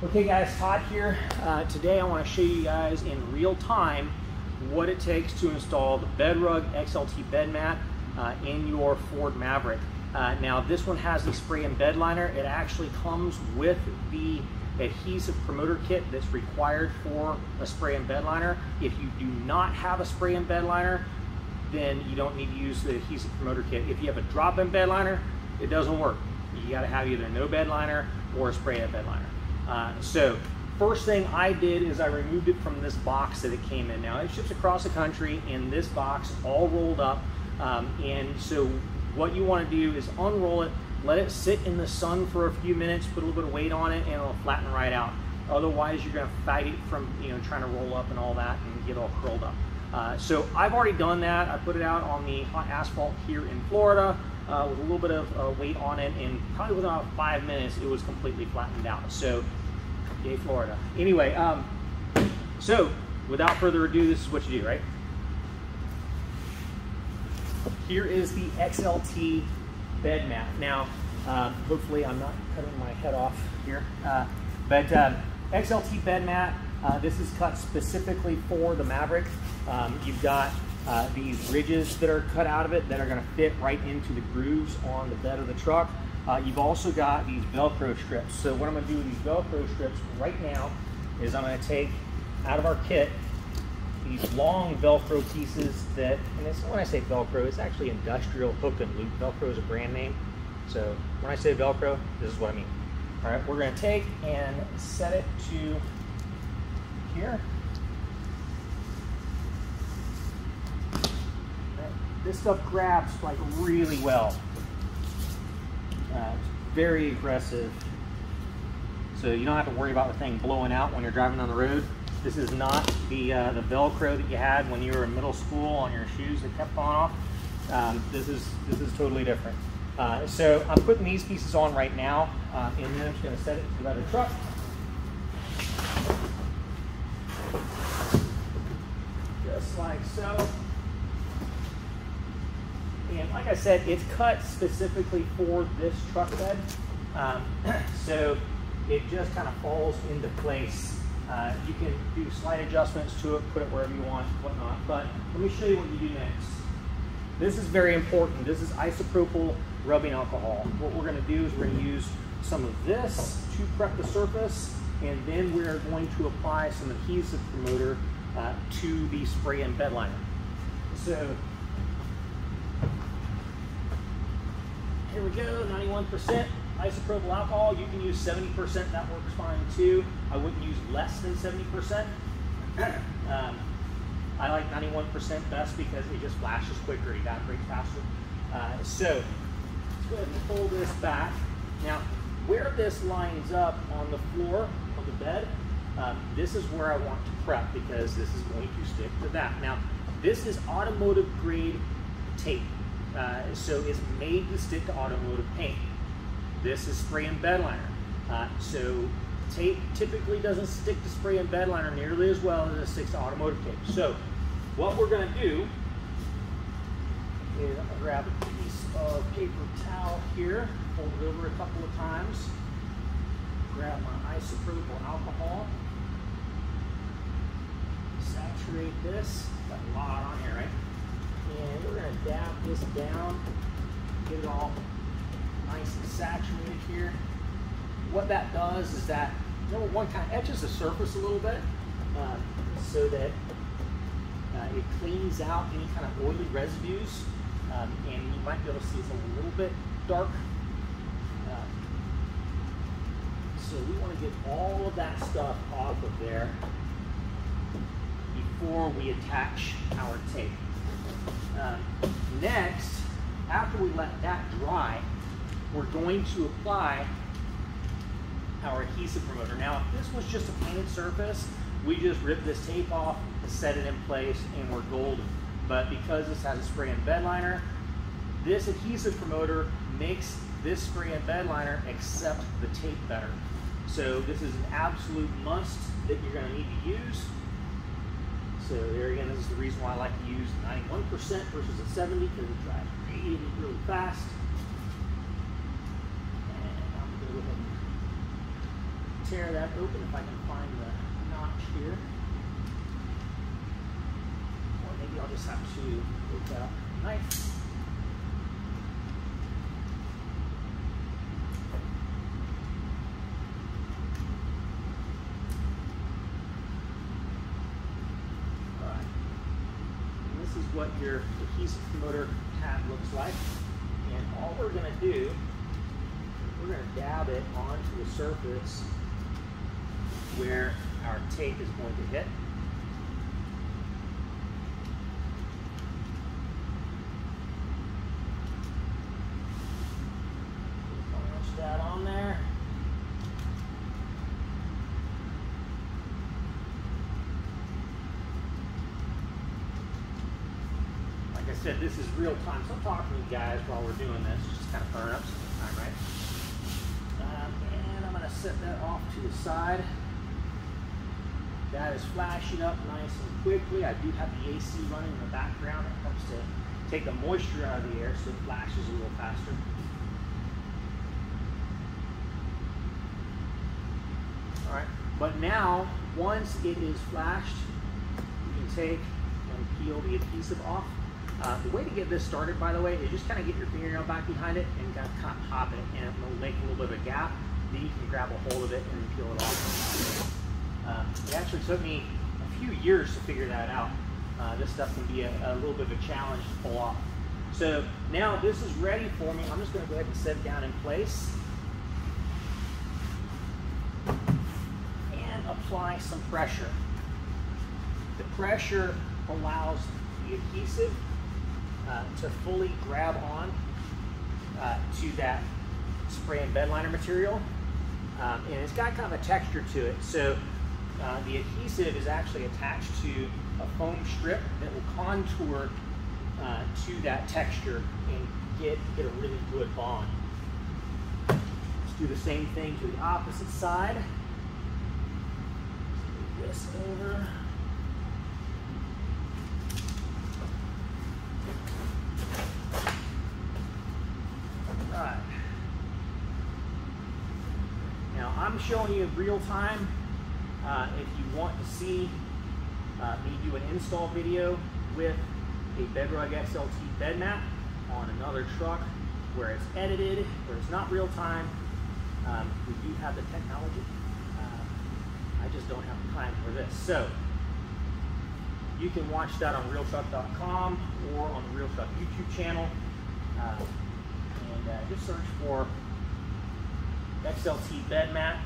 Okay guys, Todd here. Today I want to show you guys in real time what it takes to install the BedRug XLT bed mat in your Ford Maverick. Now this one has the spray and bed liner. It actually comes with the adhesive promoter kit that's required for a spray and bed liner. If you do not have a spray and bed liner, then you don't need to use the adhesive promoter kit. If you have a drop-in bed liner, it doesn't work. You got to have either no bed liner or a spray and bed liner. So first thing I did is I removed it from this box that it came in. Now it ships across the country in this box all rolled up, and so what you want to do is unroll it, let it sit in the sun for a few minutes, put a little bit of weight on it, and it'll flatten right out. Otherwise you're going to fight it from trying to roll up and all that and get all curled up. So I've already done that. I put it out on the hot asphalt here in Florida with a little bit of weight on it, and probably within about 5 minutes it was completely flattened out. So yay Florida. Anyway, so without further ado, this is what you do, right? Here is the XLT bed mat. Now, hopefully I'm not cutting my head off here, but XLT bed mat, this is cut specifically for the Maverick. You've got these ridges that are cut out of it that are going to fit right into the grooves on the bed of the truck. You've also got these Velcro strips. So what I'm going to do with these Velcro strips right now is I'm going to take out of our kit these long Velcro pieces that, and it's, when I say Velcro, it's actually industrial hook and loop. Velcro is a brand name. So when I say Velcro, this is what I mean. All right, we're going to take and set it to here. This stuff grabs like really well. It's very aggressive. So you don't have to worry about the thing blowing out when you're driving on the road. This is not the Velcro that you had when you were in middle school on your shoes that kept falling off. This is totally different. So I'm putting these pieces on right now, and then I'm just going to set it to the bed of the truck. Just like so. And like I said, it's cut specifically for this truck bed. So it just kind of falls into place. You can do slight adjustments to it, put it wherever you want, whatnot. But let me show you what you do next. This is very important. This is isopropyl rubbing alcohol. What we're going to do is we're going to use some of this to prep the surface, and then we're going to apply some adhesive promoter to the spray and bed liner. So here we go, 91% isopropyl alcohol. You can use 70%, that works fine too. I wouldn't use less than 70%. I like 91% best because it just flashes quicker, it evaporates faster. So let's go ahead and pull this back. Now, where this lines up on the floor of the bed, this is where I want to prep because this is going to stick to that. Now, this is automotive grade tape. So it's made to stick to automotive paint. This is spray and bed liner. So tape typically doesn't stick to spray and bed liner nearly as well as it sticks to automotive tape. So what we're going to do is I'm going to grab a piece of paper towel here, fold it over a couple of times, grab my isopropyl alcohol, saturate this, got a lot on here, right? And we're going to dab this down, get it all nice and saturated here. What that does is that, number one, kind of etches the surface a little bit so that it cleans out any kind of oily residues, and you might be able to see it's a little bit dark. So we want to get all of that stuff off of there before we attach our tape. Next, after we let that dry, we're going to apply our adhesive promoter. Now, if this was just a painted surface, we just rip this tape off, set it in place, and we're golden. But because this has a spray and bed liner, this adhesive promoter makes this spray and bed liner accept the tape better. So this is an absolute must that you're going to need to use. So there again, this is the reason why I like to use 91% versus a 70, because it dries really, really fast. And I'm going to go ahead and tear that open if I can find the notch here. Or maybe I'll just have to take out a knife. Alright. And this is what your adhesive promoter tab looks like. And all we're going to do, we're going to dab it onto the surface where our tape is going to hit. Punch that on there. Like I said, this is real time, so I'm talking to you guys while we're doing this, just kind of burn up some time, right? And I'm going to set that off to the side. That is flashing up nice and quickly. I do have the AC running in the background. It helps to take the moisture out of the air so it flashes a little faster. All right, but now, once it is flashed, you can take and peel the adhesive off. The way to get this started, by the way, is just kind of get your fingernail back behind it and kind of pop it, and it will make a little bit of a gap. Then you can grab a hold of it and peel it off. It actually took me a few years to figure that out. This stuff can be a little bit of a challenge to pull off. So now this is ready for me. I'm just going to go ahead and set it down in place and apply some pressure. The pressure allows the adhesive to fully grab on to that spray and bed liner material, and it's got kind of a texture to it. So the adhesive is actually attached to a foam strip that will contour to that texture and get a really good bond. Let's do the same thing to the opposite side. Move this over. Right. Now I'm showing you real time. If you want to see me do an install video with a BedRug XLT bed mat on another truck where it's edited, where it's not real time, we do have the technology. I just don't have the time for this. So you can watch that on realtruck.com or on the Real Truck YouTube channel, and just search for XLT bed mat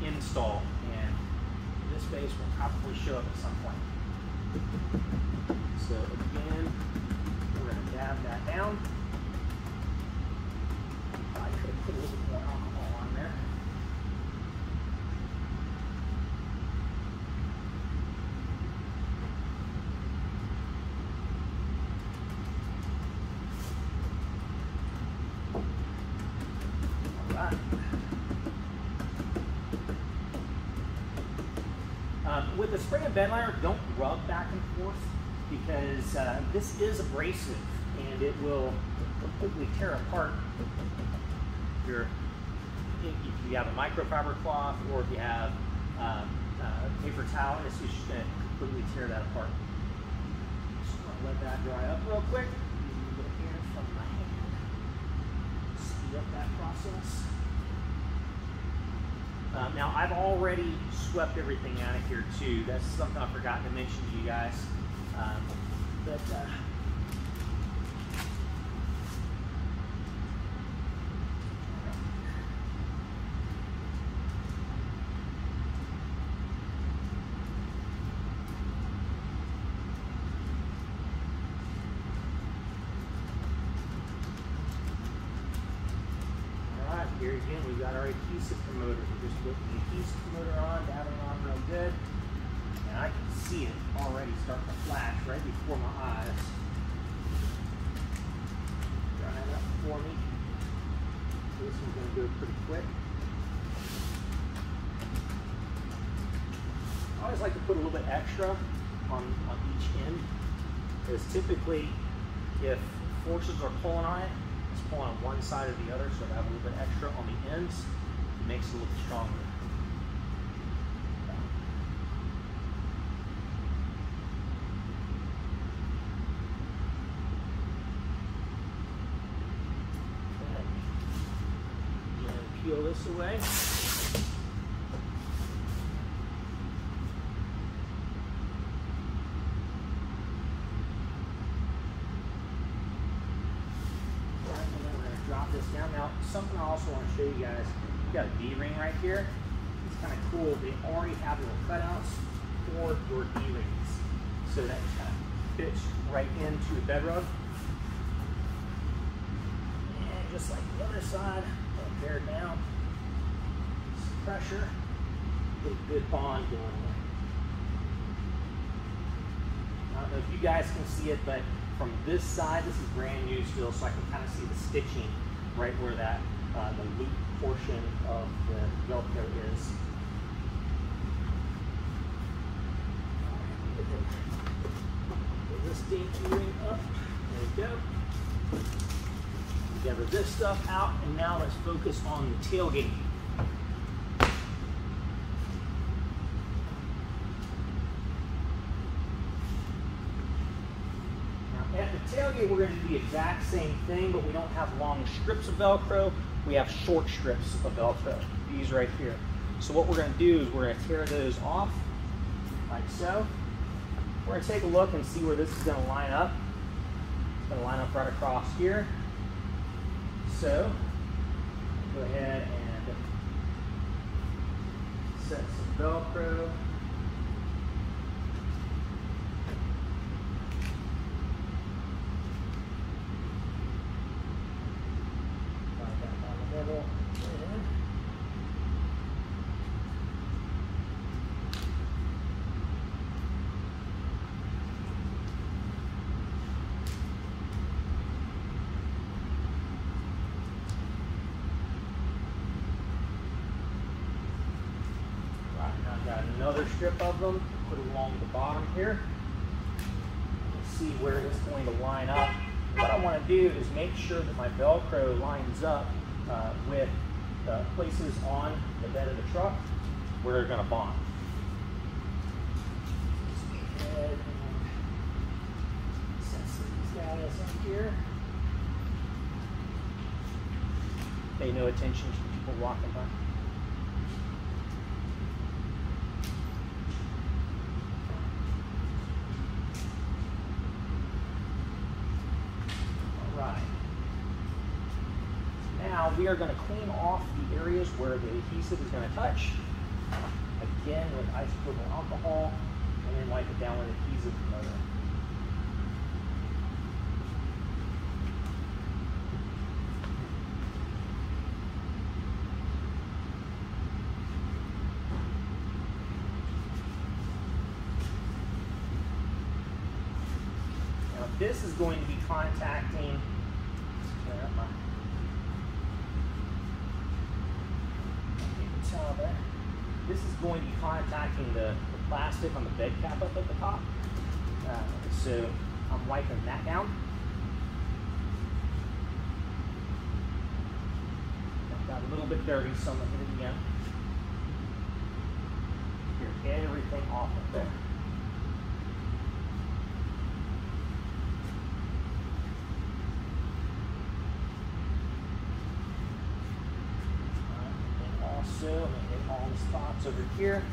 install, and this base will probably show up at some point. So again, we're going to dab that down. I could have put a little bit more alcohol on there. All right. With the spray and bed liner, don't rub back and forth, because this is abrasive and it will completely tear apart your, if you have a microfiber cloth or if you have paper towel, it's just going to completely tear that apart. Just want to let that dry up real quick. Use a little bit of air from my hand. Speed up that process. Now I've already swept everything out of here too. That's something I forgot to mention to you guys. Here again, we've got our adhesive promoters. We're just putting the adhesive promoter on, dabbing it on real good. And I can see it already starting to flash right before my eyes. Dry it up for me. So this one's going to go pretty quick. I always like to put a little bit extra on each end, because typically if forces are pulling on it, it's pulling on one side or the other, so I have a little bit extra on the ends. It makes it a little stronger. peel this away. Drop this down. Now, something I also want to show you guys, you've got a D-ring right here. It's kind of cool. They already have little cutouts for your D-rings. So that kind of fits right into the bed rug. And just like the other side, I'll bear down. Some pressure. Get a good bond going there. I don't know if you guys can see it, but from this side, this is brand new still, so I can kind of see the stitching right where that the loop portion of the Velcro is. Pull this dainty ring up. There we go. Gather this stuff out, and now let's focus on the tailgate. At the tailgate, we're going to do the exact same thing, but we don't have long strips of Velcro. We have short strips of Velcro, these right here. So what we're going to do is we're going to tear those off, like so. We're going to take a look and see where this is going to line up. It's going to line up right across here. So, go ahead and set some Velcro. Got another strip of them, put it along the bottom here. Let's see where it's going to line up. What I want to do is make sure that my Velcro lines up with the places on the bed of the truck where they're going to bond. Just go ahead and set these guys up here. Pay no attention to people walking by. Now we are going to clean off the areas where the adhesive is going to touch. Again with isopropyl alcohol, and then wipe it down with adhesive remover. Now this is going to be contacting this is going to be contacting the plastic on the bed cap up at the top. So I'm wiping that down. Got a little bit dirty, so I'm going to hit it again. Get everything off of there. So I'm going to hit all the spots over here.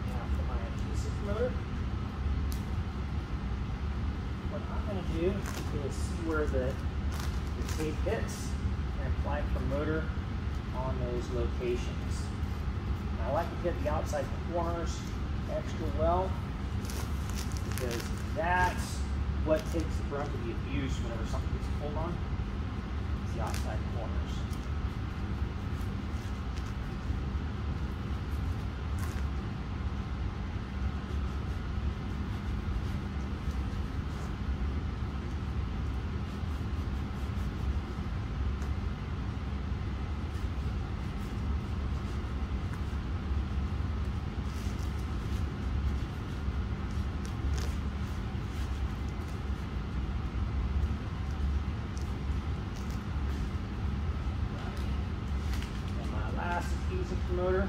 Now for my adhesive motor, what I'm going to do is see where the tape hits and apply it for motor on those locations. I like to hit the outside corners extra well because that's what takes the brunt of the abuse whenever something gets pulled on. It's the outside corners. adhesive promoter.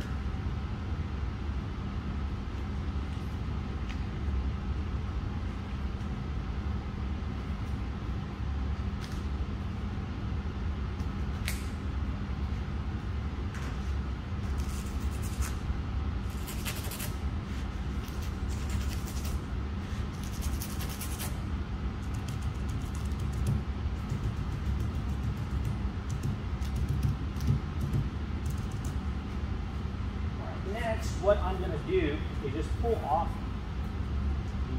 Next, what I'm going to do is just pull off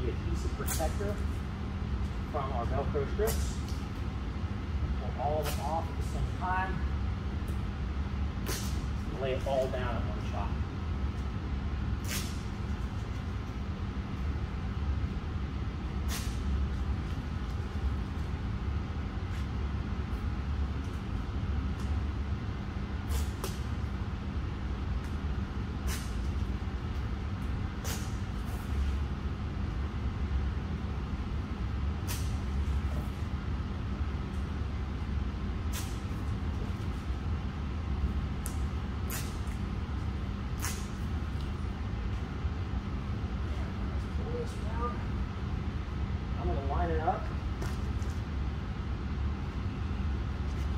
the adhesive protector from our Velcro strips. Pull all of them off at the same time. And lay it all down in one shot. I'm going to line it up.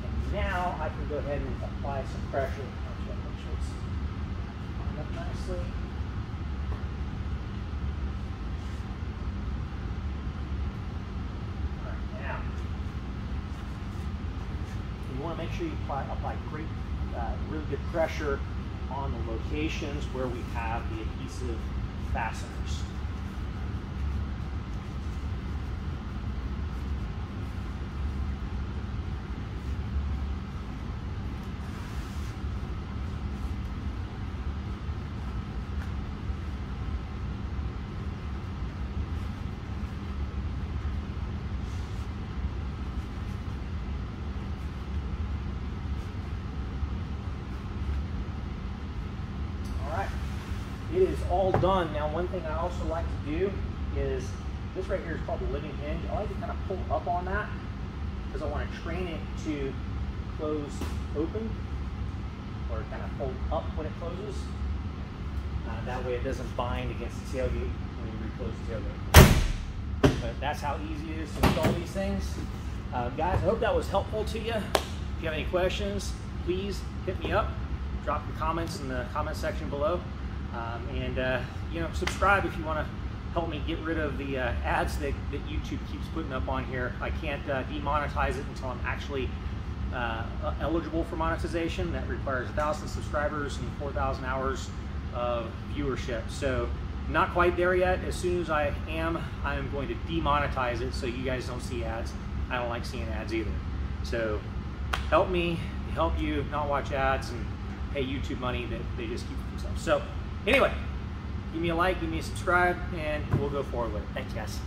And now I can go ahead and apply some pressure. Make sure it's lined up nicely. All right, now you want to make sure you apply great, really good pressure on the locations where we have the adhesive fasteners. It is all done. Now, one thing I also like to do is, this right here is called the living hinge. I like to kind of pull up on that because I want to train it to close open, or kind of pull up when it closes. That way it doesn't bind against the tailgate when you reclose the tailgate. But that's how easy it is to install these things. Guys, I hope that was helpful to you. If you have any questions, please hit me up. Drop your comments in the comment section below. You know, subscribe if you want to help me get rid of the ads that YouTube keeps putting up on here. I can't demonetize it until I'm actually eligible for monetization. That requires 1,000 subscribers and 4,000 hours of viewership. So not quite there yet. As soon as I am going to demonetize it so you guys don't see ads. I don't like seeing ads either. So help me, help you not watch ads and pay YouTube money that they just keep for themselves. So anyway, give me a like, give me a subscribe, and we'll go forward with it. Thanks, guys.